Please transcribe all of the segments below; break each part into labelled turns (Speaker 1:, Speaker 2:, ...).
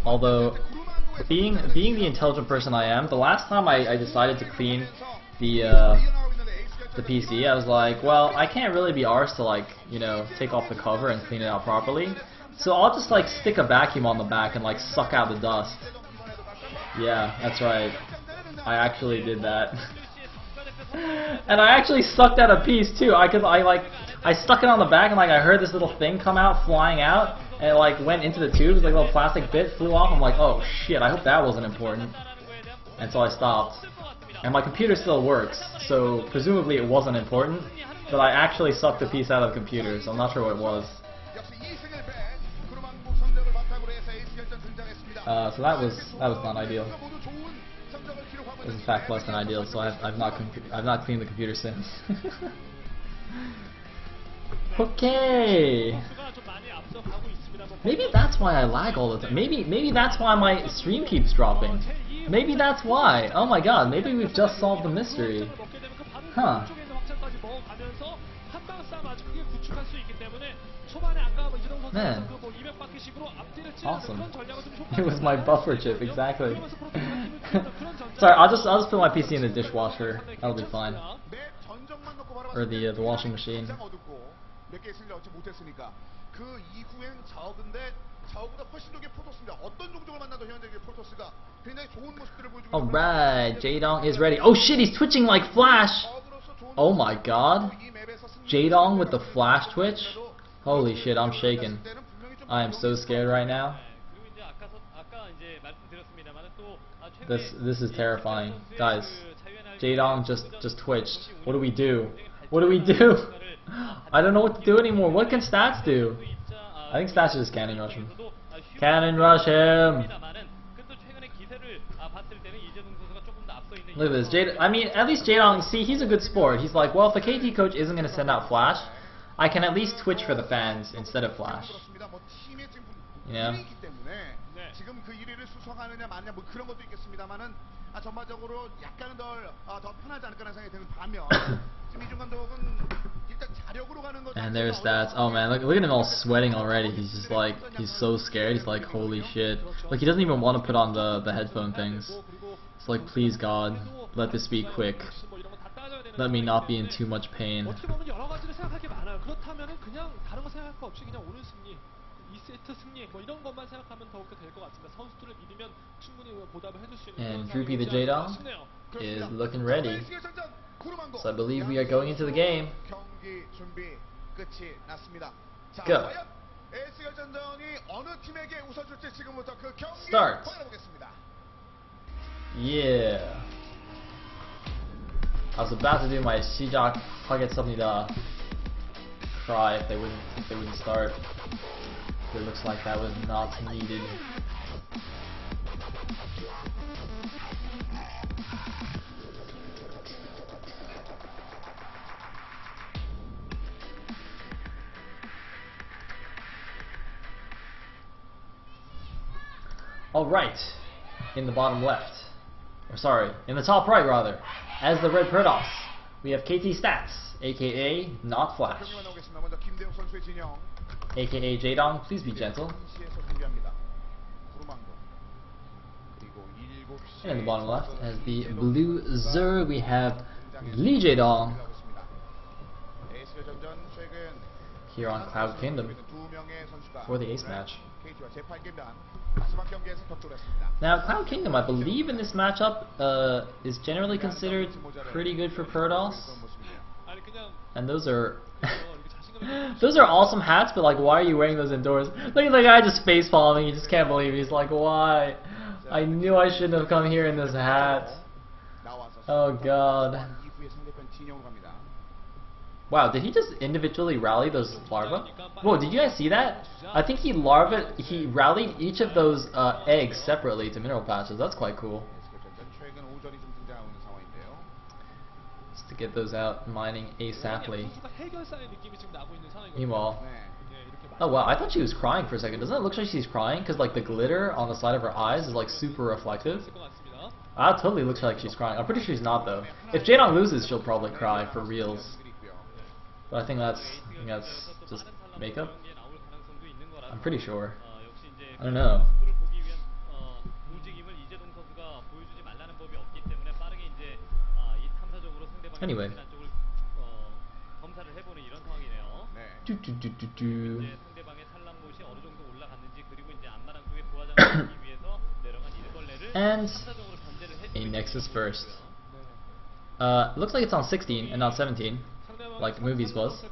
Speaker 1: Although, being the intelligent person I am, the last time I decided to clean the PC, I was like, well, I can't really be arsed to, like, you know, take off the cover and clean it out properly. So I'll just, like, stick a vacuum on the back and, like, suck out the dust. Yeah, that's right. I actually did that. And I actually sucked out a piece too. I stuck it on the back and, like, I heard this little thing come out, flying out, and it, like, went into the tubes, like a little plastic bit flew off. I'm like, oh shit, I hope that wasn't important. And so I stopped. And my computer still works, so presumably it wasn't important, but I actually sucked a piece out of the computer, so I'm not sure what it was. So that was not ideal. It was in fact less than ideal, so I've not cleaned the computer since. Okay. Maybe that's why I lag all the time. Maybe that's why my stream keeps dropping. Maybe that's why. Oh my god, maybe we've just solved the mystery. Huh. Man. Awesome. It was my buffer chip, exactly. Sorry, I'll just put my PC in the dishwasher. That'll be fine. Or the washing machine. Alright, Jaedong is ready. Oh shit, he's twitching like Flash! Oh my god. Jaedong with the Flash twitch? Holy shit, I'm shaking. I am so scared right now. This is terrifying. Guys, Jaedong just twitched. What do we do? What do we do? I don't know what to do anymore. What can Stats do? I think Stats just cannon rush him. Cannon rush him! Look at this. I mean, at least Jaedong, see, he's a good sport. He's like, well, if the KT coach isn't going to send out Flash, I can at least twitch for the fans instead of Flash. You know? And there's Stats. Oh man, look at him all sweating already. He's just like, he's so scared. He's like, holy shit. Like, he doesn't even want to put on the headphone things. It's like, please God, let this be quick. Let me not be in too much pain. And Droopy the Jaedong is looking ready. So I believe we are going into the game. Go. Start. Yeah. I was about to do my 시작 하겠습니다 cry if they wouldn't start. But it looks like that was not needed. Alright, in the bottom left, or sorry, in the top right rather, as the red Protoss, we have KT Stats, aka not Flash, aka Jaedong, please be gentle. And in the bottom left, as the blue Zer, we have Jaedong here on Cloud Kingdom for the ace match. Now, Cloud Kingdom, I believe in this matchup, is generally considered pretty good for Protoss. And those are those are awesome hats, but like, why are you wearing those indoors? Look at the guy just face palming. You just can't believe it. He's like, why? I knew I shouldn't have come here in this hat. Oh god. Wow, did he just individually rally those larvae? Whoa, did you guys see that? I think he rallied each of those eggs separately to mineral patches. That's quite cool. Just to get those out mining ASAPly. Meanwhile, oh wow, I thought she was crying for a second. Doesn't it look like she's crying? Because like the glitter on the side of her eyes is like super reflective. That totally looks like she's crying. I'm pretty sure she's not though. If Jaedong loses, she'll probably cry for reals. But I think that's just makeup. I'm pretty sure. I don't know. Anyway. And a Nexus first. Looks like it's on 16 and not 17, like the movies was.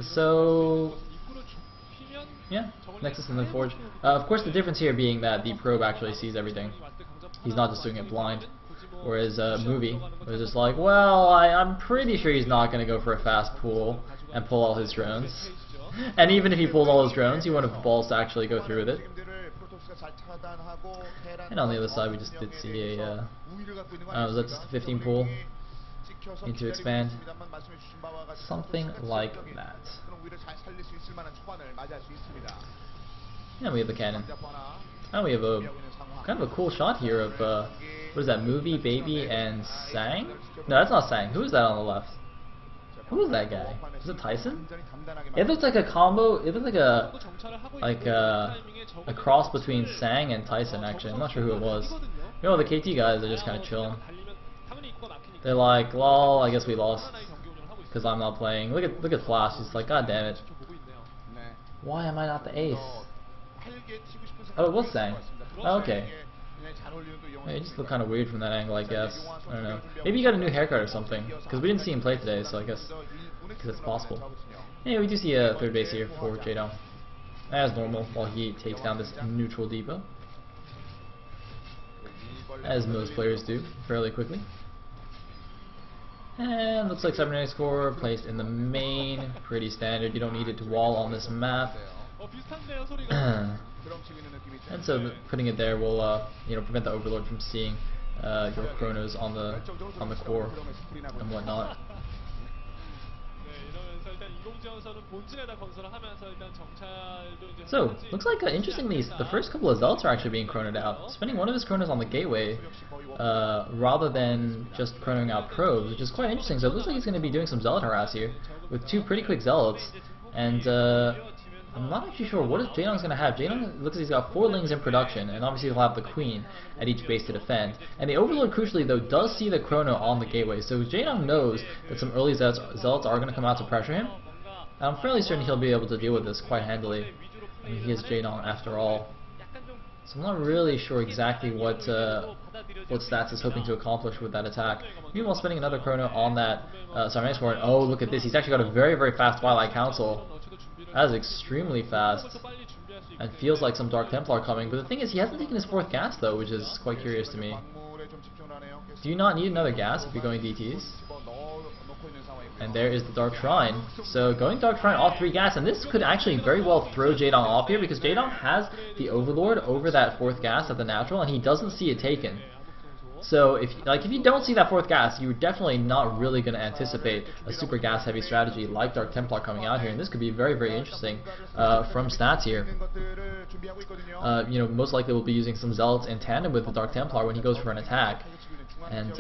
Speaker 1: So yeah, Nexus and then Forge. Of course, the difference here being that the probe actually sees everything. He's not just doing it blind. Whereas a movie was just like, well, I'm pretty sure he's not going to go for a fast pull and pull all his drones. And even if he pulled all his drones, he wouldn't have balls to actually go through with it. And on the other side, we just did see a, was that just a 15 pull? Need to expand. Something like that. And we have the cannon. And we have a kind of a cool shot here of, what is that, Movie, Baby, and Sang? No, that's not Sang. Who is that on the left? Who is that guy? Is it Tyson? It looks like a combo. It looks like a cross between Sang and Tyson. Actually, I'm not sure who it was. You know, the KT guys are just kind of chilling. They're like, lol, I guess we lost because I'm not playing. Look at Flash. He's like, god damn it. Why am I not the ace? Oh, it was Sang. Oh, okay. Yeah, he just looked kind of weird from that angle, I guess. I don't know. Maybe he got a new haircut or something, because we didn't see him play today, so I guess it's possible. Yeah, we do see a third base here for Jaedong, as normal, while he takes down this neutral depot, as most players do, fairly quickly. And looks like cybernetic score placed in the main, pretty standard. You don't need it to wall on this map. And so putting it there will prevent the Overlord from seeing your chronos on the core and whatnot. So looks like interestingly the first couple of zealots are actually being chronoed out, spending one of his chronos on the gateway rather than just chronoing out probes, which is quite interesting. So it looks like he's going to be doing some zealot harass here with two pretty quick zealots, and I'm not actually sure what Jaedong's going to have. Jaedong looks like he's got 4 lings in production, and obviously he'll have the queen at each base to defend. And the Overlord, crucially though, does see the chrono on the gateway, so Jaedong knows that some early zealots are going to come out to pressure him. And I'm fairly certain he'll be able to deal with this quite handily. I mean, he is Jaedong after all. So I'm not really sure exactly what Stats is hoping to accomplish with that attack. Meanwhile, spending another chrono on that cybernetic score, and oh, look at this, he's actually got a very, very fast Twilight Council. That is extremely fast, and feels like some Dark Templar coming. But the thing is, he hasn't taken his 4th gas though, which is quite curious to me. Do you not need another gas if you're going DTs? And there is the Dark Shrine. So going Dark Shrine off 3 gas, and this could actually very well throw Jaedong off here, because Jaedong has the Overlord over that 4th gas at the natural, and he doesn't see it taken. So if you don't see that 4th gas, you're definitely not really going to anticipate a super gas heavy strategy like Dark Templar coming out here, and this could be very, very interesting from Stats here. Most likely we'll be using some zealots in tandem with the Dark Templar when he goes for an attack, and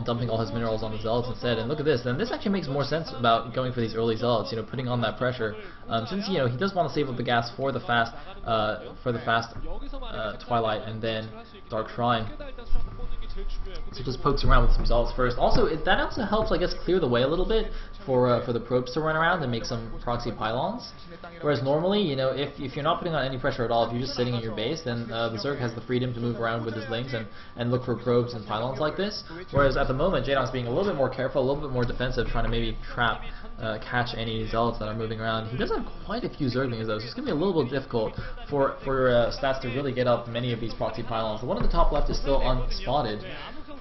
Speaker 1: dumping all his minerals on the zealots instead. And look at this, and this actually makes more sense about going for these early zealots, putting on that pressure, since he does want to save up the gas for the fast Twilight and then Dark Shrine. So just pokes around with some zealots first. Also, that also helps, I guess, clear the way a little bit for the probes to run around and make some proxy pylons. Whereas normally, if you're not putting on any pressure at all, if you're just sitting at your base, then the Zerg has the freedom to move around with his lings and look for probes and pylons like this. Whereas at the moment, Jaedong's being a little bit more careful, a little bit more defensive, trying to maybe catch any zealots that are moving around. He does have quite a few Zerglings though, so it's going to be a little bit difficult for Stats to really get up many of these proxy pylons. The one on the top left is still unspotted.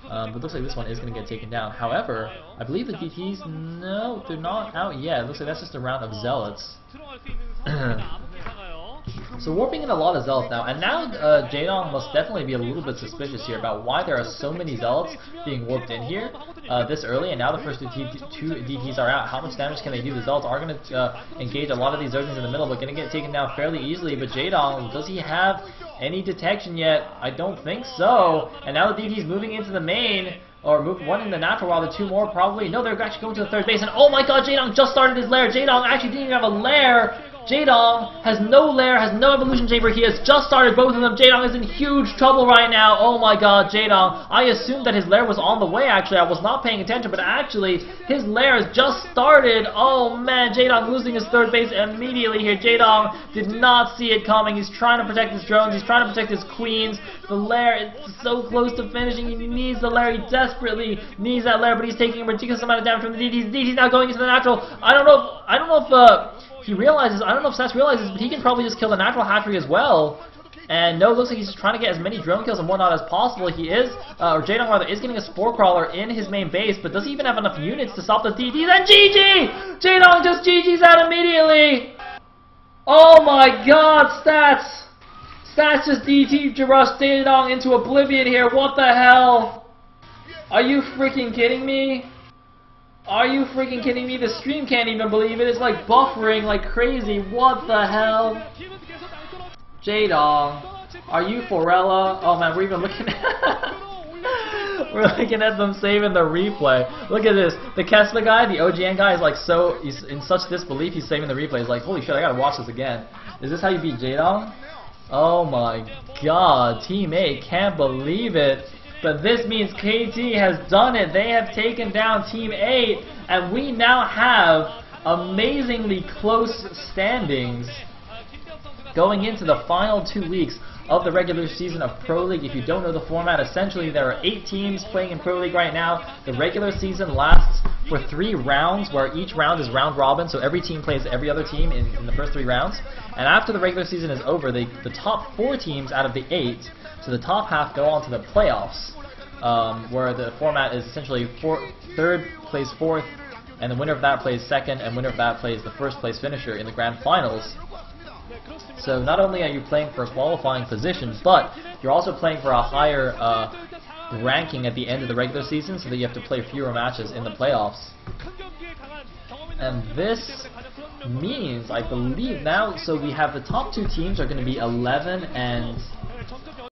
Speaker 1: But it looks like this one is going to get taken down. However, I believe the DTs, no, they're not out yet. It looks like that's just a round of zealots. So warping in a lot of zealots now, and now Jaedong must definitely be a little bit suspicious here about why there are so many zealots being warped in here this early, and now the first two DTs are out. How much damage can they do? The zealots are going to engage a lot of these Zerglings in the middle, but going to get taken down fairly easily. But Jaedong, does he have any detection yet? I don't think so. And now the DT's moving into the main, or move one in the natural while the 2 more probably. No, they're actually going to the 3rd base, and oh my god, Jaedong just started his lair. Jaedong actually didn't even have a lair. Jaedong has no lair, has no evolution chamber. He has just started both of them. Jaedong is in huge trouble right now. Oh my god, Jaedong. I assumed that his lair was on the way, actually. I was not paying attention, but actually, his lair has just started. Oh man, Jaedong losing his third base immediately here. Jaedong did not see it coming. He's trying to protect his drones. He's trying to protect his queens. The lair is so close to finishing. He needs the lair. He desperately needs that lair, but he's taking a ridiculous amount of damage from the DDs. DD's now going into the natural. I don't know if he realizes, I don't know if Sass realizes, but he can probably just kill the natural hatchery as well. And no, it looks like he's just trying to get as many drone kills and whatnot as possible. He is, or Jaedong rather, is getting a Spore Crawler in his main base, but does he even have enough units to stop the DDs? And GG! Jaedong just GG's out immediately! Oh my god, Stats! Stats just DT to rush Jaedong into oblivion here. What the hell? Are you freaking kidding me? Are you freaking kidding me? The stream can't even believe it. It's like buffering like crazy. What the hell? Jaedong, are you Forella? Oh man, we're even looking at we're looking at them saving the replay. Look at this. The Kesma guy, the OGN guy, is like he's in such disbelief he's saving the replay. He's like, holy shit, I gotta watch this again. Is this how you beat Jaedong? Oh my god, Team 8 can't believe it. But this means KT has done it. They have taken down Team 8, and we now have amazingly close standings going into the final 2 weeks of the regular season of Pro League. If you don't know the format, essentially there are 8 teams playing in Pro League right now. The regular season lasts for 3 rounds, where each round is round robin, so every team plays every other team in the first 3 rounds. And after the regular season is over, the top 4 teams out of the 8, so the top half, go on to the playoffs, where the format is essentially third plays fourth, and the winner of that plays second, and winner of that plays the first place finisher in the grand finals. So not only are you playing for a qualifying position, but you're also playing for a higher ranking at the end of the regular season, so that you have to play fewer matches in the playoffs. And this means, I believe now, so we have the top 2 teams are going to be 11 and